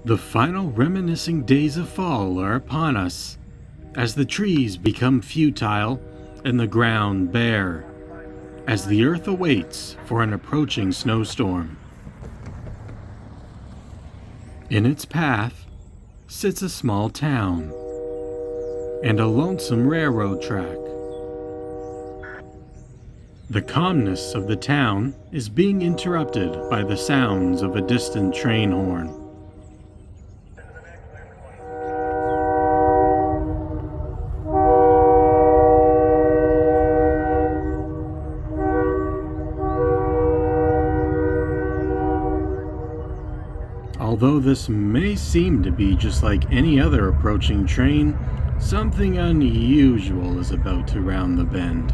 The final reminiscing days of fall are upon us, as the trees become futile and the ground bare, as the earth awaits for an approaching snowstorm. In its path sits a small town and a lonesome railroad track. The calmness of the town is being interrupted by the sounds of a distant train horn. Although this may seem to be just like any other approaching train, something unusual is about to round the bend.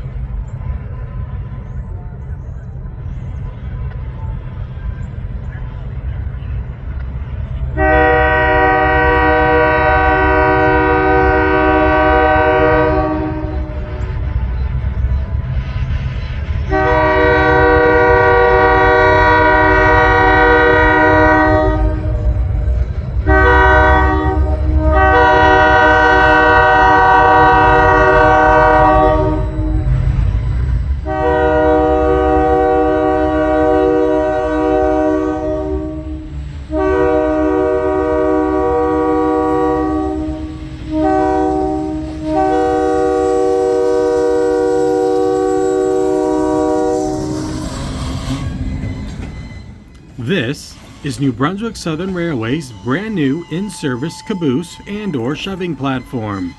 This is New Brunswick Southern Railway's brand new in-service caboose and/or shoving platform.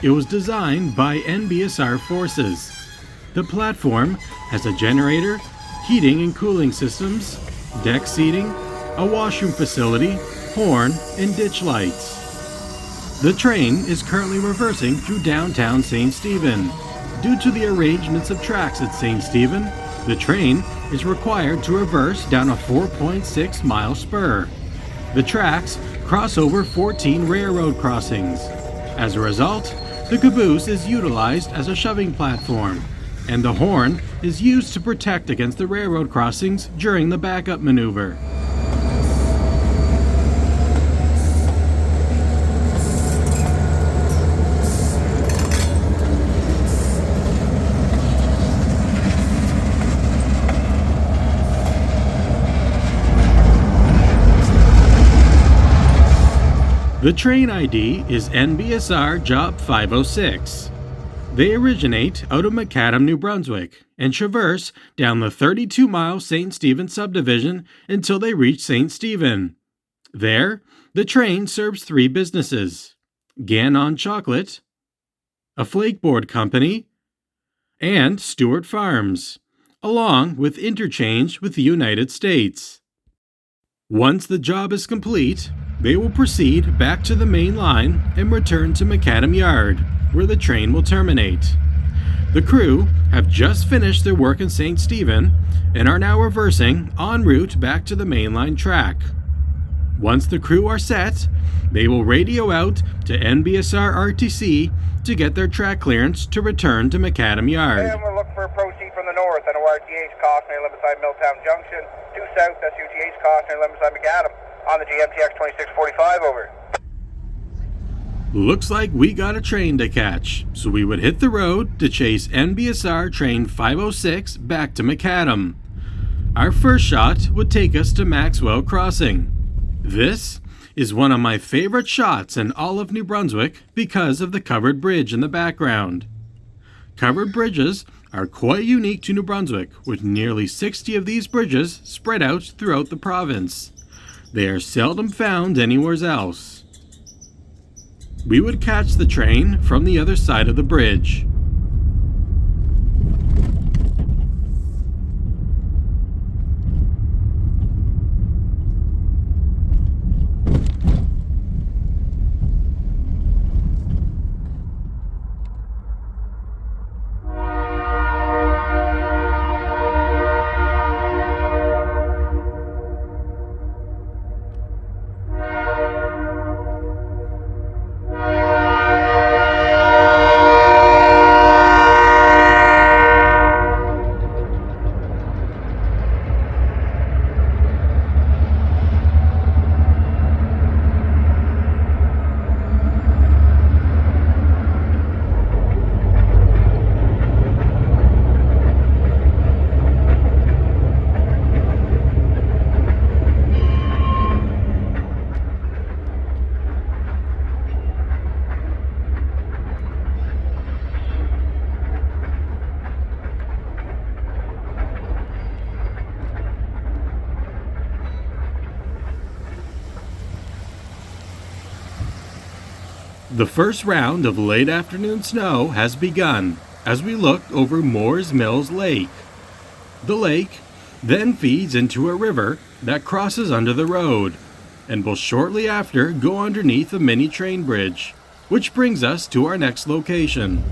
It was designed by NBSR forces. The platform has a generator, heating and cooling systems, deck seating, a washroom facility, horn, and ditch lights. The train is currently reversing through downtown St. Stephen. Due to the arrangements of tracks at St. Stephen, the train is required to reverse down a 4.6-mile spur. The tracks cross over 14 railroad crossings. As a result, the caboose is utilized as a shoving platform, and the horn is used to protect against the railroad crossings during the backup maneuver. The train ID is NBSR Job 506. They originate out of McAdam, New Brunswick, and traverse down the 32-mile St. Stephen subdivision until they reach St. Stephen. There, the train serves 3 businesses: Gannon Chocolate, a flakeboard company, and Stewart Farms, along with interchange with the United States. Once the job is complete, they will proceed back to the main line and return to McAdam Yard, where the train will terminate. The crew have just finished their work in St. Stephen and are now reversing en route back to the mainline track. Once the crew are set, they will radio out to NBSR RTC to get their track clearance to return to McAdam Yard. And we'll look for a proceed from the north on ORTH cautionary limit beside Milltown Junction, due south SUTH cautionary limit beside McAdam. On the GMTX 2645, over. Looks like we got a train to catch, so we would hit the road to chase NBSR train 506 back to McAdam. Our first shot would take us to Maxwell Crossing. This is one of my favorite shots in all of New Brunswick because of the covered bridge in the background. Covered bridges are quite unique to New Brunswick, with nearly 60 of these bridges spread out throughout the province. They are seldom found anywhere else. We would catch the train from the other side of the bridge. The first round of late afternoon snow has begun as we look over Moores Mills Lake. The lake then feeds into a river that crosses under the road and will shortly after go underneath a mini train bridge, which brings us to our next location.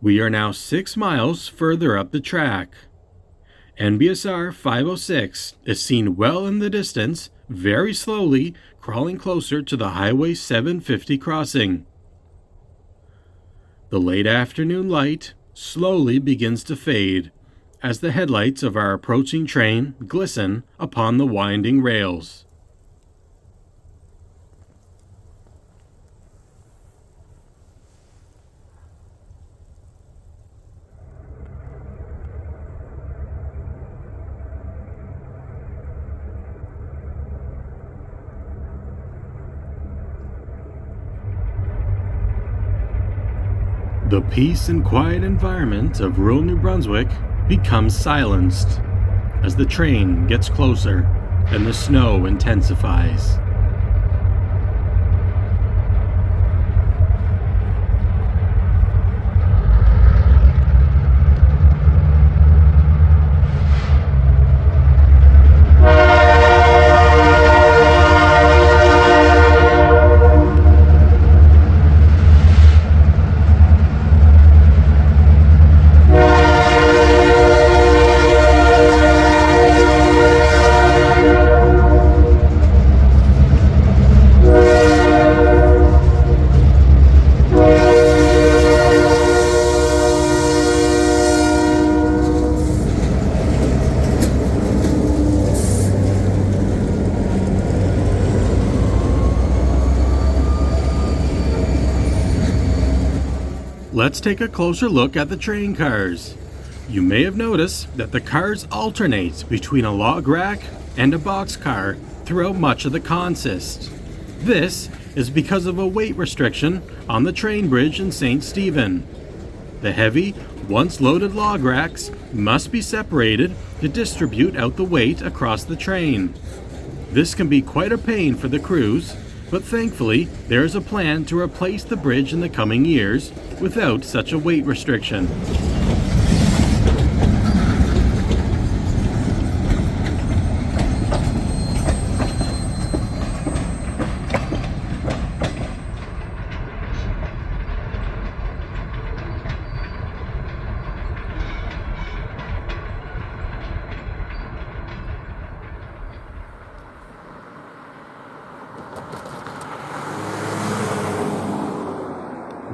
We are now 6 miles further up the track. NBSR 506 is seen well in the distance, very slowly crawling closer to the Highway 750 crossing. The late afternoon light slowly begins to fade as the headlights of our approaching train glisten upon the winding rails. The peace and quiet environment of rural New Brunswick becomes silenced as the train gets closer and the snow intensifies. Let's take a closer look at the train cars. You may have noticed that the cars alternate between a log rack and a boxcar throughout much of the consist. This is because of a weight restriction on the train bridge in St. Stephen. The heavy, once loaded log racks must be separated to distribute out the weight across the train. This can be quite a pain for the crews, but thankfully there is a plan to replace the bridge in the coming years without such a weight restriction.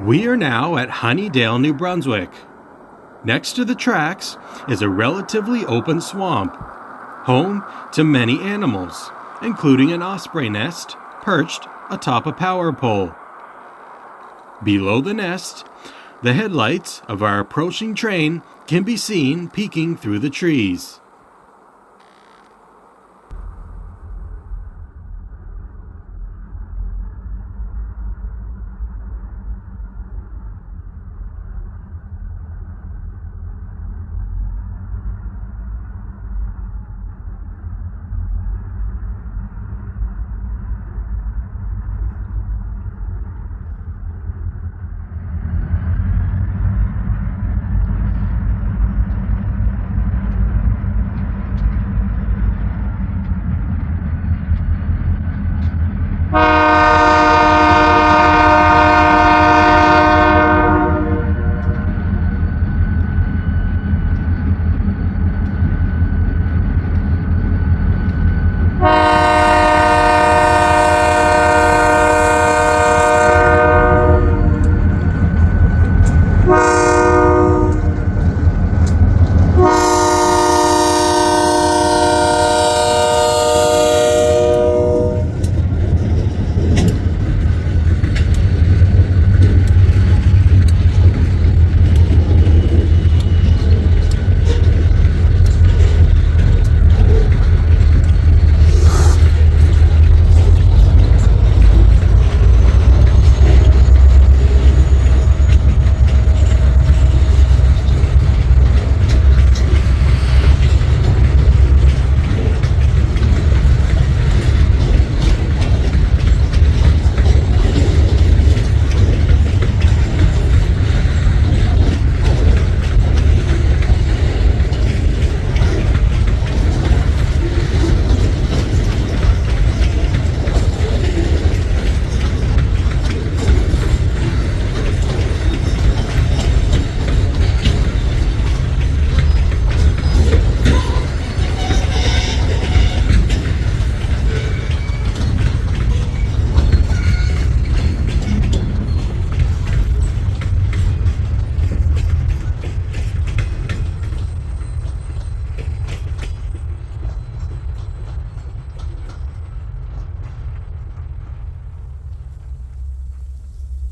We are now at Honeydale, New Brunswick. Next to the tracks is a relatively open swamp, home to many animals, including an osprey nest perched atop a power pole. Below the nest, the headlights of our approaching train can be seen peeking through the trees.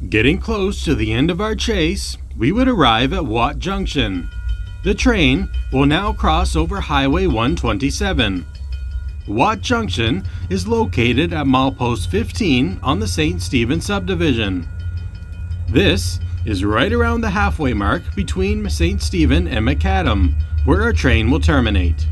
Getting close to the end of our chase, we would arrive at Watt Junction. The train will now cross over Highway 127. Watt Junction is located at milepost 15 on the St. Stephen Subdivision. This is right around the halfway mark between St. Stephen and McAdam, where our train will terminate.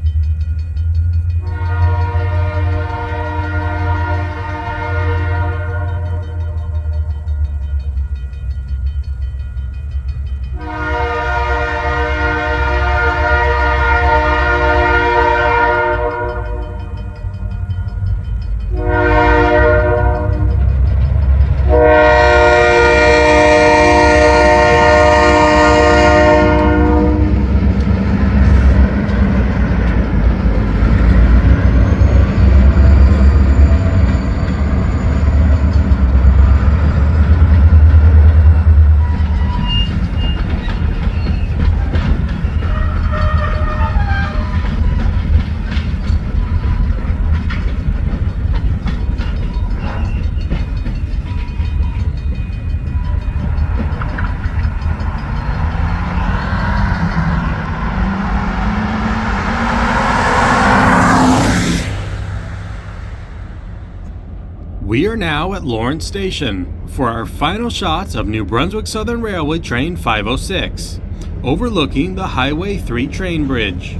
We are now at Lawrence Station for our final shots of New Brunswick Southern Railway Train 506, overlooking the Highway 3 train bridge.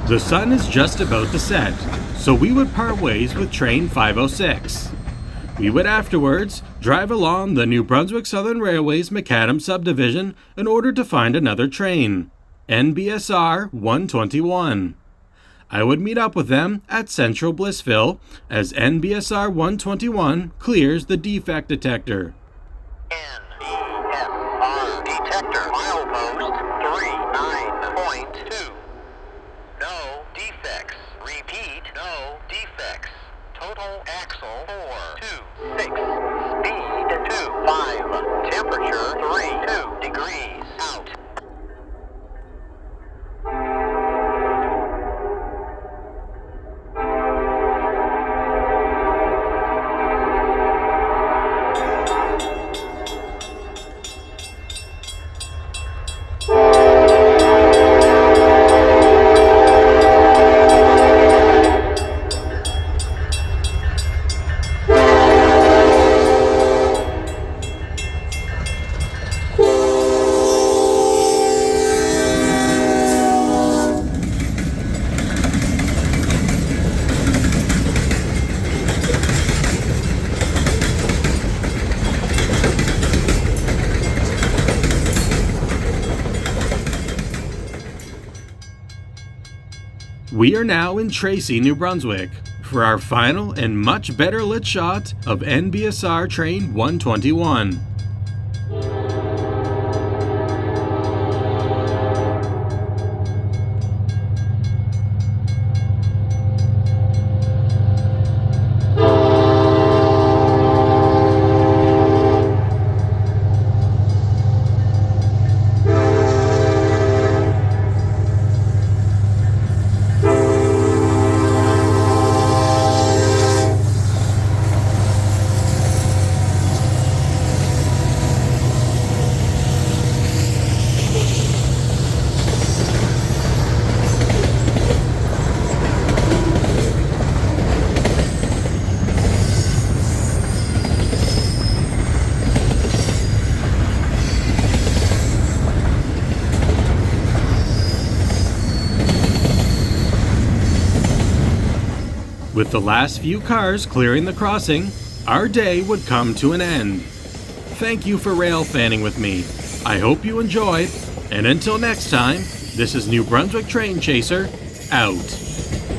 The sun is just about to set, so we would part ways with train 506. We would afterwards drive along the New Brunswick Southern Railway's McAdam subdivision in order to find another train, NBSR 121. I would meet up with them at Central Blissville as NBSR 121 clears the defect detector. NBSR detector, milepost 39.2. No defects. Repeat, no defects. Total axle 426. Speed 25. Temperature 32 degrees out. We are now in Tracy, New Brunswick, for our final and much better lit shot of NBSR Train 121. With the last few cars clearing the crossing, our day would come to an end. Thank you for rail fanning with me. I hope you enjoyed, and until next time, this is New Brunswick Train Chaser, out.